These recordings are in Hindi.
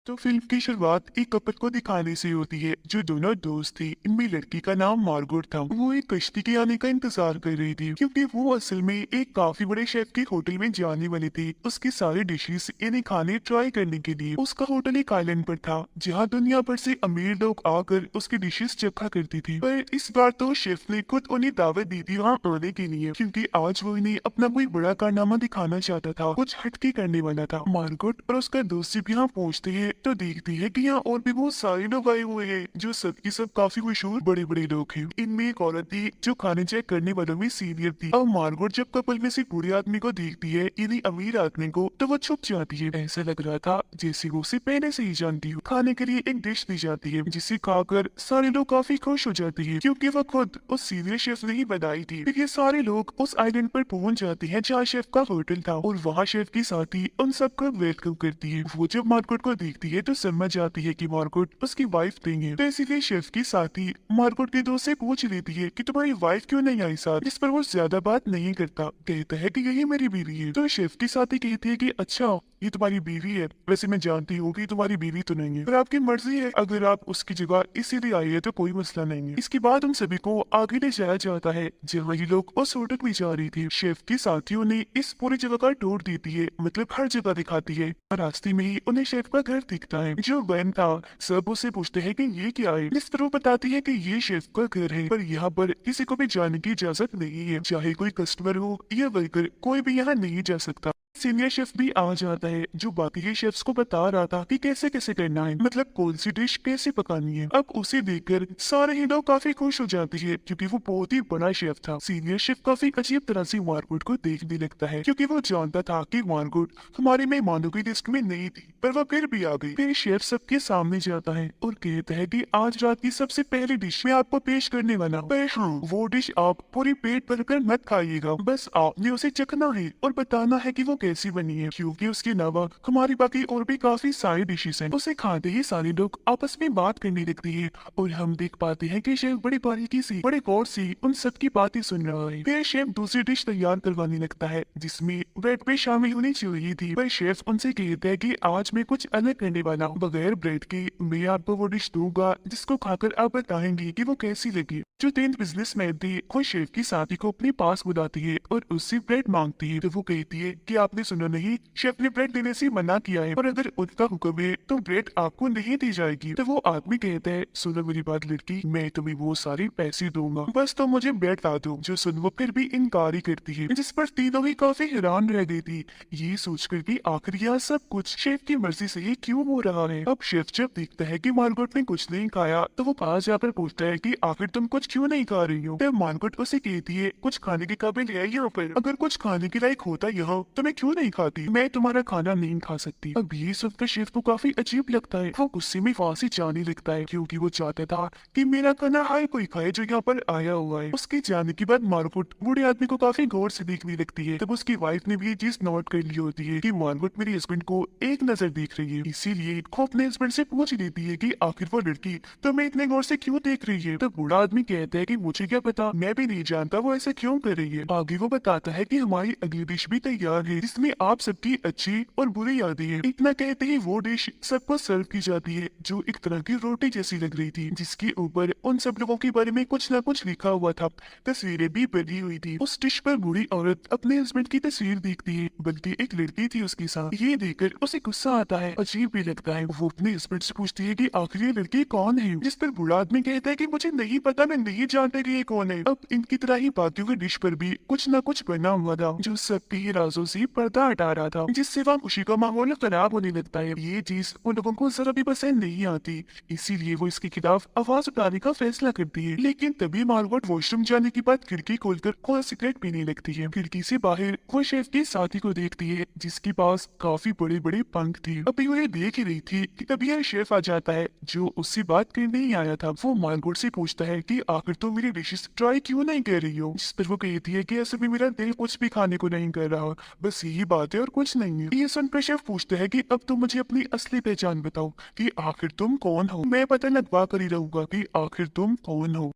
तो फिल्म की शुरुआत एक कपल को दिखाने से होती है जो दोनों दोस्त थे। इनमें लड़की का नाम मार्गोट था। वो एक कश्ती के आने का इंतजार कर रही थी क्योंकि वो असल में एक काफी बड़े शेफ के होटल में जाने वाली थी उसकी सारी डिशेस इन्हें खाने ट्राई करने के लिए। उसका होटल एक आइलैंड पर था जहाँ दुनिया भर से अमीर लोग आकर उसकी डिशेस चखा करती थी। पर इस बार तो शेफ ने खुद उन्हें दावत दी थी वहाँ आने के लिए क्योंकि आज वो इन्हें अपना कोई बड़ा कारनामा दिखाना चाहता था, कुछ हटके करने वाला था। मार्गोट और उसका दोस्त जब यहाँ पहुँचते हैं तो देखती है कि यहाँ और भी बहुत सारे लोग आए हुए हैं जो सबकी सब काफी मशहूर बड़े बड़े लोग हैं। इनमें एक औरत थी जो खाने चेक करने वालों में सीनियर थी। अब मार्गोट जब कपल में से बूढ़े आदमी को देखती है इन्हीं अमीर आदमी को तो वो छुप जाती है। ऐसा लग रहा था जैसे वो उसे पहले से ही जानती हो। खाने के लिए एक डिश दी जाती है जिसे खाकर सारे लोग काफी खुश हो जाते हैं क्योंकि वो खुद उस सीनियर शेफ ने ही बनाई थी। फिर ये सारे लोग उस आइलैंड पर पहुंच जाते हैं जहाँ शेफ का होटल था और वहाँ शेफ की साथी उन सबको वेलकम करती है। वो जब मार्गोट को देखती है तो समझ जाती है कि मार्गोट उसकी वाइफ नहीं है। तो इसीलिए शेफ की साथी मार्गोट के दोस्त से पूछ लेती है कि तुम्हारी वाइफ क्यों नहीं आई साथ, जिस पर वो ज्यादा बात नहीं करता, कहता है कि यही मेरी बीवी है। तो शेफ की साथी कहती है कि अच्छा ये तुम्हारी बीवी है, वैसे मैं जानती हूँ कि तुम्हारी बीवी तो नहीं है पर आपकी मर्जी है, अगर आप उसकी जगह इसीलिए आई है तो कोई मसला नहीं है। इसके बाद उन सभी को आगे ले जाया जाता है जहाँ ये लोग उस होटल में जा रही थी। शेफ की साथियों ने इस पूरी जगह का टूर देती है, मतलब हर जगह दिखाती है। रास्ते में ही उन्हें शेफ का घर दिखता है जो बंद था। सब उससे पूछते हैं कि ये क्या है, जिस पर वो बताती है कि ये शेफ का घर है पर यहाँ पर किसी को भी जाने की इजाजत नहीं है, चाहे कोई कस्टमर हो या वर्कर, कोई भी यहाँ नहीं जा सकता। सीनियर शेफ भी आ जाता है जो बाकी के शेफ्स को बता रहा था कि कैसे कैसे करना है, मतलब कौन सी डिश कैसे पकानी है। अब उसे देखकर सारे ही लोग काफी खुश हो जाते हैं क्योंकि वो बहुत ही बड़ा शेफ था। सीनियर शेफ काफी अजीब तरह से मार्गोट को देखने लगता है क्योंकि वो जानता था कि मार्गोट हमारे मेहमानों की लिस्ट में नहीं थी पर वो फिर भी आ गई। फिर शेफ सबके सामने जाता है और कहता है कि आज रात की सबसे पहली डिश मैं आपको पेश करने वाला हूँ, पर हाँ वो डिश आप पूरी पेट भरकर मत खाइएगा, बस आपने उसे चखना है और बताना है कि वो कैसी बनी है क्योंकि उसके अलावा हमारी बाकी और भी काफी सारी डिशेस हैं। उसे खाते ही सारे लोग आपस में बात करने लगते हैं और हम देख पाते हैं कि शेफ बड़ी बारीकी से बड़े गौर से उन सबकी बातें सुन रहा है। फिर शेफ दूसरी डिश तैयार करवाने लगता है जिसमें ब्रेड पे शामिल होनी चाहिए थी, पर शेफ उनसे कहता है कि आज मैं कुछ अलग करने वाला हूँ, बगैर ब्रेड के मैं आपको वो डिश दूंगा जिसको खाकर आप बताएंगे कि वो कैसी लगी। जो तीन बिजनेसमैन थे वो शेफ की साथी को अपने पास बुलाती है और उससे ब्रेड मांगती है तो वो कहती है कि आपने सुना नहीं, शेफ ने ब्रेड देने से मना किया है और अगर उनका हुक्म है तो ब्रेड आपको नहीं दी जाएगी। तो वो आदमी कहता है सुनो मेरी बात लड़की, मैं तुम्हें वो सारे पैसे दूंगा, बस तो मुझे ब्रेड ला दो। जो सुन वो फिर भी इनकार ही करती है जिस पर तीनों ही काफी हैरान रह गई थी ये सोचकर कि आखिर यह सब कुछ शेफ की मर्जी से ही क्यों हो रहा है। अब शेफ जब देखता है कि मार्गोट ने कुछ नहीं खाया तो वो पास जाकर पूछता है कि आखिर तुम कुछ क्यों नहीं खा रही हो। तब मार्गोट उसे कहती है कुछ खाने के काबिल है यहाँ पर, अगर कुछ खाने के लायक होता यहाँ तो मैं क्यों नहीं खाती, मैं तुम्हारा खाना नहीं खा सकती। अब ये सुनकर शेफ को काफी अजीब लगता है, वो गुस्से में वहां से जाने लगता है क्योंकि वो चाहता था कि मेरा खाना हर कोई खाए जो यहाँ पर आया हुआ है। उसके जाने के बाद मार्गोट बूढ़े आदमी को काफी गौर से देखने लगती है। तब उसकी वाइफ ने भी ये चीज नोट कर ली होती है कि मार्गोट मेरे हस्बैंड को एक नजर देख रही है, इसीलिए वो अपने हस्बैंड से पूछ लेती है कि आखिर वो लड़की तुम्हें इतने गौर से क्यों देख रही है। तो बूढ़ा आदमी कहता है कि मुझे क्या पता, मैं भी नहीं जानता वो ऐसा क्यों कर रही है। आगे वो बताता है कि हमारी अगली डिश भी तैयार है जिसमें आप सबकी अच्छी और बुरी यादें हैं। इतना कहते ही वो डिश सबको सर्व की जाती है जो एक तरह की रोटी जैसी लग रही थी जिसके ऊपर उन सब लोगों के बारे में कुछ ना कुछ लिखा हुआ था, तस्वीरें भी बनी हुई थी। उस डिश पर बूढ़ी औरत अपने हस्बैंड की तस्वीर देखती है, बल्कि एक लड़की थी उसके साथ। ये देखकर उसे गुस्सा आता है, अजीब भी लगता है। वो अपने हस्बैंड से पूछती है कि आखिर ये लड़की कौन है, जिस पर बूढ़ा आदमी कहता है कि मुझे नहीं पता, मैं नहीं जानता कि ये कौन है। अब इनकी तरह ही बाकियों की डिश पर भी कुछ न कुछ बना हुआ था जो सबके ही राजों से पर्दा हटा रहा था, जिससे वहाँ खुशी का माहौल खराब होने लगता है। ये चीज उन लोगों को जरा भी पसंद नहीं आती, इसीलिए वो इसके खिलाफ आवाज उठाने का फैसला करती है। लेकिन तभी मार्गोट वॉशरूम जाने के बाद खिड़की खोलकर खुद सिगरेट पीने लगती है। खिड़की से बाहर वो शेफ की साथी को देखती है जिसके पास काफी बड़े बड़े पंख थे। अभी वो ये देख ही रही थी कि तभी यह शेफ आ जाता है जो उससे बात करने ही आया था। वो मार्गोट से पूछता है कि आखिर तुम मेरी डिशेस ट्राई क्यों नहीं कर रही हो, जिस पर वो कहती है कि ऐसे भी मेरा दिल कुछ भी खाने को नहीं कर रहा, बस यही बात है और कुछ नहीं है। ये सुनकर शेफ पूछता है कि अब तुम मुझे अपनी असली पहचान बताओ कि आखिर तुम कौन हो, मैं पता लगवा कर ही रहूंगा कि आखिर तुम कौन हो।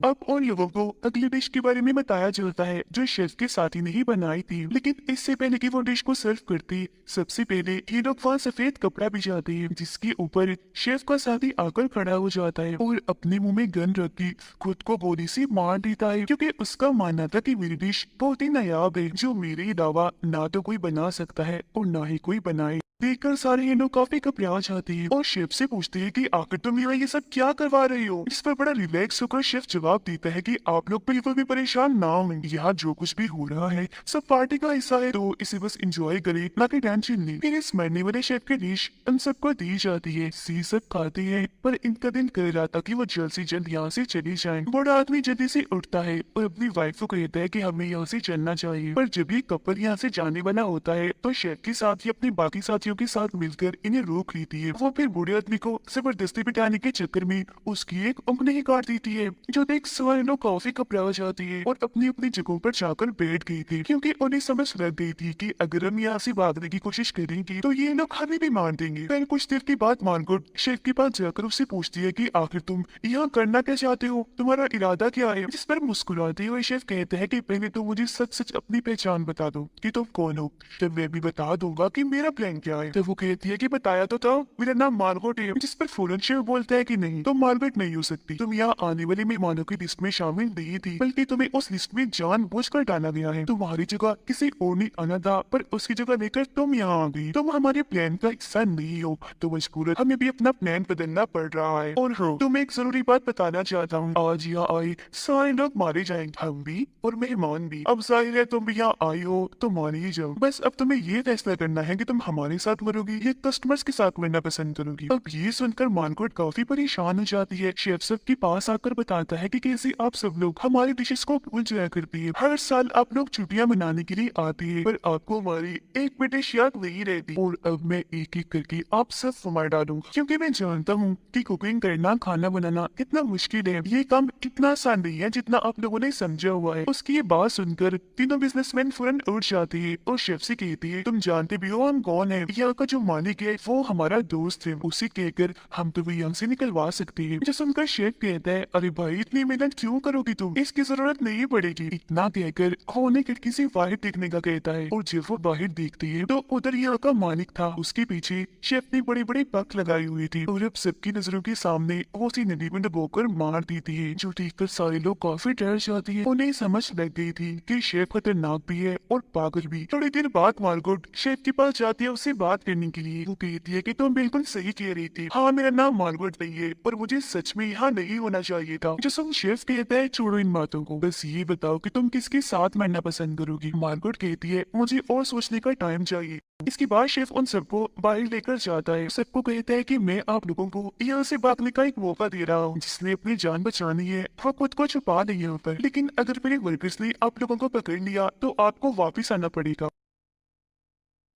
अब उन लोगों को अगली डिश के बारे में बताया जाता है जो शेफ के साथी ने ही बनाई थी। लेकिन इससे पहले कि वो डिश को सर्व करती, सबसे पहले ये लोग वहाँ सफेद कपड़ा बिछाते हैं जिसके ऊपर शेफ का साथी आकर खड़ा हो जाता है और अपने मुंह में गन रख के खुद को गोली से मार देता है, क्योंकि उसका मानना था कि मेरी डिश बहुत ही नायाब है जो मेरे अलावा ना तो कोई बना सकता है और ना ही कोई बनाए। देखकर सारे ये लोग काफी घबरा जाते हैं और शेफ से पूछते हैं कि आखिर तुम यहाँ ये सब क्या करवा रहे हो। इस पर बड़ा रिलैक्स होकर शेफ जवाब देता है कि आप लोग बिल्कुल भी परेशान ना हो, यहाँ जो कुछ भी हो रहा है सब पार्टी का हिस्सा है, तो इसे बस एंजॉय करें, ना कि टेंशन लें। फिर इस मरने वाले शेफ की डिश उन सबको दी जाती है। सी सब खाते हैं पर इनका दिल कर रहा था कि वो जल्द से जल्द यहाँ से चले जाएं। बड़ा आदमी जल्दी से उठता है और अपनी वाइफ को कहता है कि हमें यहाँ से चलना चाहिए। पर जब ये कपल यहाँ से जाने वाला होता है तो शेफ के साथ ही अपने बाकी साथियों के साथ मिलकर इन्हें रोक लेती है। वो फिर बूढ़े आदमी को जबरदस्ती बिठाने के चक्कर में उसकी एक उंगली ही काट देती है, जो देख सारे लोग काफी घबरा जाती है और अपनी अपनी जगहों पर जाकर बैठ गई थी, क्योंकि उन्हें समझ लग गई थी कि अगर हम यहाँ से भागने की कोशिश करेंगे तो ये लोग हमें भी मार देंगे। फिर कुछ देर के बाद मार्गोट शेफ के पास जाकर उससे पूछती है कि आखिर तुम यहाँ करना क्या चाहते हो, तुम्हारा इरादा क्या है। जिस पर मुस्कुराते हुए शेफ कहते हैं कि पहले तो मुझे सच सच अपनी पहचान बता दो कि तुम कौन हो, तब मैं भी बता दूंगा कि मेरा प्लान क्या है। तब वो कहती है कि बताया तो था, मेरा नाम मार्गोट है। जिस पर फौरन शेफ बोलता है कि नहीं, तुम मार्गोट नहीं हो सकती, तुम यहाँ आने वाले मेहमानों की लिस्ट में शामिल नहीं थी, बल्कि तुम्हें उस लिस्ट में जानबूझकर डाला गया है। तुम्हारी जगह किसी और ने आना था पर उसकी जगह लेकर तुम यहाँ आ गई। तुम हमारे प्लान का हिस्सा नहीं हो तो मजबूरन हमें भी अपना प्लान बदलना पड़ रहा है। और हाँ, तुम्हें एक जरूरी बात बताना चाहता हूँ, आज यहाँ आए सारे लोग मारे जाएंगे, हम भी और मेहमान भी। अब जाहिर है तुम भी यहाँ आई हो तो मान ही जाओ। बस अब तुम्हें ये फैसला करना है कि तुम हमारे साथ मरोगी या कस्टमर्स के साथ मरना पसंद करोगी। अब ये सुनकर मार्गोट काफी परेशान हो जाती है। शेफ सब के पास आकर बताता है कि कैसे आप सब लोग हमारी डिशेस को भूल जाया करती है। हर साल आप लोग छुट्टियां मनाने के लिए आते हैं पर आपको हमारी एक भी डिश याद नहीं रहती, और अब मैं एक एक करके आप सब को मार डालूंगा, क्योंकि मैं जानता हूँ कि कुकिंग करना, खाना बनाना कितना मुश्किल है। ये काम इतना आसान नहीं है जितना आप लोगों ने समझा हुआ है। उसकी ये बात सुनकर तीनों बिजनेसमैन फौरन उठ जाते हैं और शेफ से कहती है, तुम जानते भी हो हम कौन है, यहाँ का जो मालिक है वो हमारा दोस्त है, उसे कहकर हम तुम्हें यहाँ से निकलवा सकते हैं। जो सुनकर शेफ कहता है, अरे भाई इतनी मेहनत क्यों करोगी तुम, इसकी जरूरत नहीं पड़ेगी। इतना कहकर वो उन्हें खिड़की से बाहर देखने का कहता है और जब वो बाहर देखती है तो उधर यहाँ का मालिक था, उसके पीछे शेफ ने बड़ी बड़ी पग लगाई हुई थी और अब सबकी नजरों के सामने वो उसी नदी में डुबोकर मार देती है, जो देखकर सारे लोग काफी डर जाते हैं। उन्हें समझ लग गई थी कि शेफ खतरनाक भी है और पागल भी। थोड़ी देर बाद मार्गोट शेफ के पास जाती है उससे बात करने के लिए। वो कहती है कि तुम बिल्कुल सही कह रही थी, हाँ मेरा नाम मार्गोट नहीं है पर मुझे सच में यहाँ नहीं होना चाहिए था। जो सुन शेफ कहता है, छोड़ो इन बातों को, बस ये बताओ कि तुम किसके साथ मरना पसंद करोगी। मार्गोट कहती है, मुझे और सोचने का टाइम चाहिए। इसके बाद शेफ उन सबको बाहर लेकर जाता है, सबको कहता है कि मैं आप लोगों को यहाँ से भागने का एक मौका दे रहा हूँ। जिसने अपनी जान बचानी है वो खुद को छुपा नहीं यहाँ पर, लेकिन अगर मेरे वर्कर्स ने आप लोगों को पकड़ लिया तो आपको वापिस आना पड़ेगा।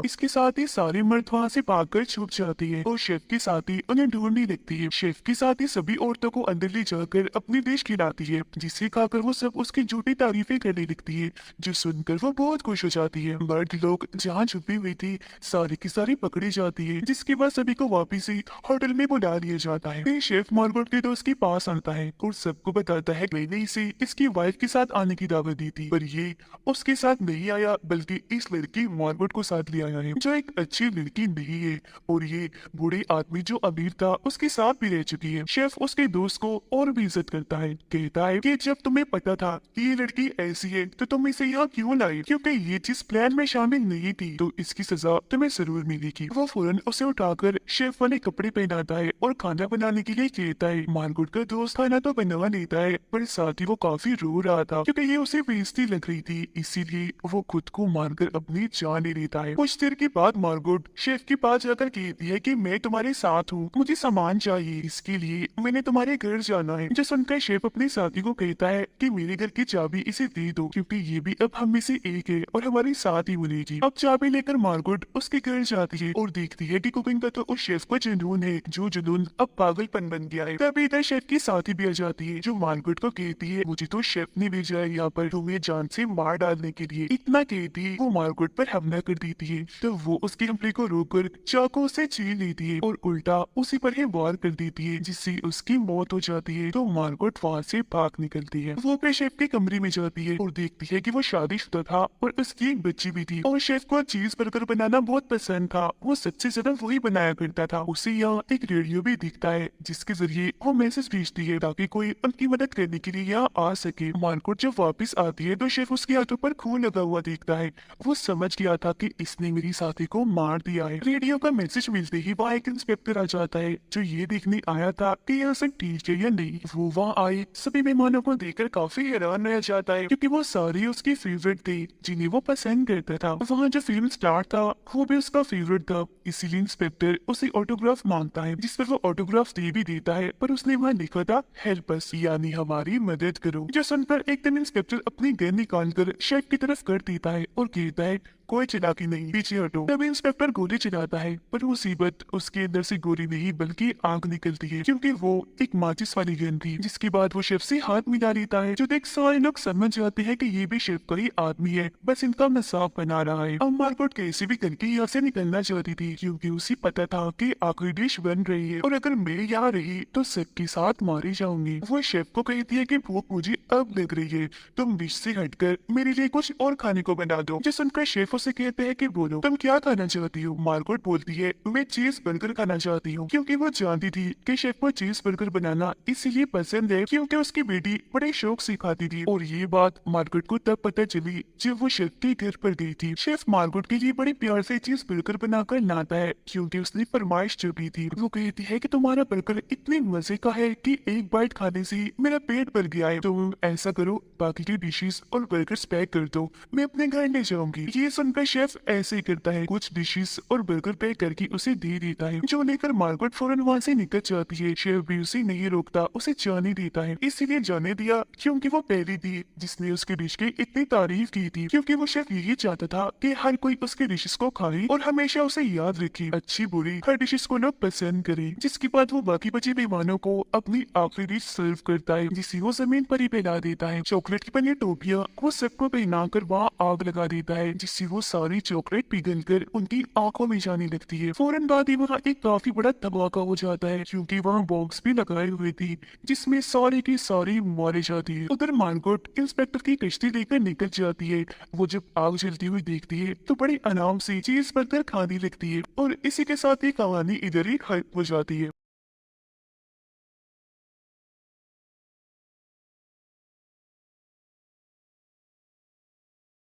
इसके साथ ही सारे मर्द वहाँ से भागकर छुप जाती है और शेफ की साथी उन्हें ढूंढने लगती है। शेफ की साथी सभी औरतों को अंदर ले जाकर अपनी डिश खिलाती है, जिसे खाकर वो सब उसकी झूठी तारीफें करने लगती है, जो सुनकर वो बहुत खुश हो जाती है। मर्द लोग जहाँ छुपी हुई थी सारी की सारी पकड़ी जाती है, जिसके बाद सभी को वापिस ही होटल में बुला लिया जाता है। फिर शेफ मार्गोट के दोस्त के पास आता है और सबको बताता है मैंने इसे इसकी वाइफ के साथ आने की दावत दी थी, पर ये उसके साथ नहीं आया बल्कि इस लड़की मार्गोट को साथ ले आया है, जो एक अच्छी लड़की नहीं है, और ये बूढ़े आदमी जो अमीर था उसके साथ भी रह चुकी है। शेफ उसके दोस्त को और भी इज्जत करता है, कहता है कि जब तुम्हें पता था कि ये लड़की ऐसी है तो तुम इसे यहाँ क्यों लाई, क्योंकि ये जिस प्लान में शामिल नहीं थी तो इसकी सजा तुम्हें जरूर मिलेगी। वो फौरन उसे उठाकर शेफ वाले कपड़े पहनाता है और खाना बनाने के लिए कहता है। मार्गोट का दोस्त खाना तो बना लेता है पर साथ ही वो काफी रो रहा था, क्योंकि ये उसे बेइज्जती लग रही थी, इसीलिए वो खुद को मारकर अपनी जान ले लेता है। कुछ देर के बाद मार्गोट शेफ के पास जाकर कहती है कि मैं तुम्हारे साथ हूँ, मुझे सामान चाहिए, इसके लिए मैंने तुम्हारे घर जाना है। जो सुनकर शेफ अपने साथी को कहता है कि मेरे घर की चाबी इसे दे दो, क्योंकि ये भी अब हम में से एक है और हमारे साथ ही बनेगी। अब चाबी लेकर मार्गोट उसके घर जाती है और देखती है कि कुकिंग का तो उस शेफ का जुनून है, जो जुनून अब पागलपन बन गया है। तभी इधर शेफ की साथी भी आ जाती है, जो मार्गोट को कहती है मुझे तो शेफ ने भेजा है यहाँ पर तुम्हें जान से मार डालने के लिए। इतना कहती वो मार्गोट पर हमला कर देती है, तो वो उसके हमले को रोककर चाकू से छीन लेती है और उल्टा उसी पर ही वार कर देती है, जिससे उसकी मौत हो जाती है। तो मार्गोट वहाँ से भाग निकलती है। वो अपने शेफ के कमरे में जाती है और देखती है कि वो शादीशुदा था और उसकी एक बच्ची भी थी और शेफ को चीज बर्गर बनाना बहुत पसंद था। वो सबसे ज्यादा वही बनाया करता था। उसे यहाँ एक रेडियो भी दिखता है जिसके जरिए वो मैसेज भेजती है ताकि कोई उनकी मदद करने के लिए यहाँ आ सके। मार्गोट जब वापस आती है तो शेफ उसके हाथों पर खून लगा हुआ देखता है। वो समझ गया था कि इसने मेरी साथी को मार दिया है। रेडियो का मैसेज मिलते ही वहाँ एक इंस्पेक्टर आ जाता है जो ये देखने आया था कि यह सब ठीक है या नहीं। वो वहाँ आए सभी मेहमानों को देखकर काफी हैरान रह जाता है क्योंकि वो सारे उसके फेवरेट थे जिन्हें वो पसंद करता था। वहाँ जो फिल्म स्टार था वो भी उसका फेवरेट था, इसीलिए इंस्पेक्टर उसे ऑटोग्राफ मांगता है जिस पर वो ऑटोग्राफ दे भी देता है, पर उसने वहाँ लिखा था हेल्प अस, यानी हमारी मदद करो। जो सुनकर एकदम इंस्पेक्टर अपनी गन निकाल कर शेफ की तरफ कर देता है और कहता है कोई चालाकी नहीं, पीछे हटो। तब इंस्पेक्टर गोली चलाता है पर मुसीबत उसके अंदर से गोली नहीं बल्कि आग निकलती है क्योंकि वो एक माचिस वाली गन थी। जिसके बाद वो शेफ से हाथ मिला लेता है। जो देख सारे लोग समझ जाते हैं कि ये भी शेफ का ही आदमी है, बस इनका मजाक बना रहा है। अब मार्गोट कैसे भी करके यहाँ से निकलना चाहती थी क्योंकि उसे पता था कि आखिरी डिश बन रही है और अगर मैं यहाँ रही तो सबके साथ मारी जाऊंगी। वो शेफ को कहती है कि भूख मुझे अब लग रही है, तुम डिश से हटकर मेरे लिए कुछ और खाने को बना दो। जो सुनकर शेफ उसे कहते हैं कि बोलो तुम क्या खाना चाहती हो। मार्गोट बोलती है मैं चीज बर्गर खाना चाहती हूँ क्योंकि वो जानती थी कि शेफ को चीज बर्गर बनाना इसीलिए पसंद है क्योंकि उसकी बेटी बड़े शौक से खाती थी। और ये बात मार्गोट को तब पता चली जब वो शेफ के घर पर गई थी। शेफ मार्गोट के लिए बड़े प्यार से चीज बर्गर बनाकर लाता है क्योंकि उसने फरमाइश चुकी थी। वो कहती है कि तुम्हारा बर्गर इतने मजे का है कि एक बाइट खाने से मेरा पेट भर गया है। तुम ऐसा करो बाकी की डिशेस और बर्गर्स पैक कर दो, मैं अपने घर ले जाऊंगी। ये सुनकर शेफ ऐसे ही करता है, कुछ डिशेस और बर्गर पैक करके उसे दे देता है जो लेकर मार्गोट फौरन वहाँ से निकल जाती है। शेफ भी उसे नहीं रोकता, उसे जाने देता है, इसीलिए जाने दिया क्योंकि वो पहली थी जिसने उसके डिश की इतनी तारीफ की थी क्योंकि वो शेफ यही चाहता था कि हर कोई उसके डिशेस को खाए और हमेशा उसे याद रखे, अच्छी बुरी हर डिशेस को लोग पसंद करे। जिसके बाद वो बाकी बचे मेहमानों को अपनी आखिरी डिश सर्व करता है जिसे वो जमीन पर ही फैला देता है। चॉकलेट की बनी टोपियां वो सबको पहनाकर वहाँ आग लगा देता है जिससे वो सारी चॉकलेट पिघलकर उनकी आंखों में जाने लगती है। फौरन बाद ही वहाँ एक काफी बड़ा धमाका हो जाता है क्योंकि वहाँ बॉक्स भी लगाए हुए थी जिसमें सारी की सारी मारे जाती है। उधर मार्गोट इंस्पेक्टर की कश्ती लेकर निकल जाती है। वो जब आग जलती हुई देखती है तो बड़ी आराम से चीज बर्गर खाने लगती है और इसी के साथ ये कहानी इधर ही खत्म हो जाती है।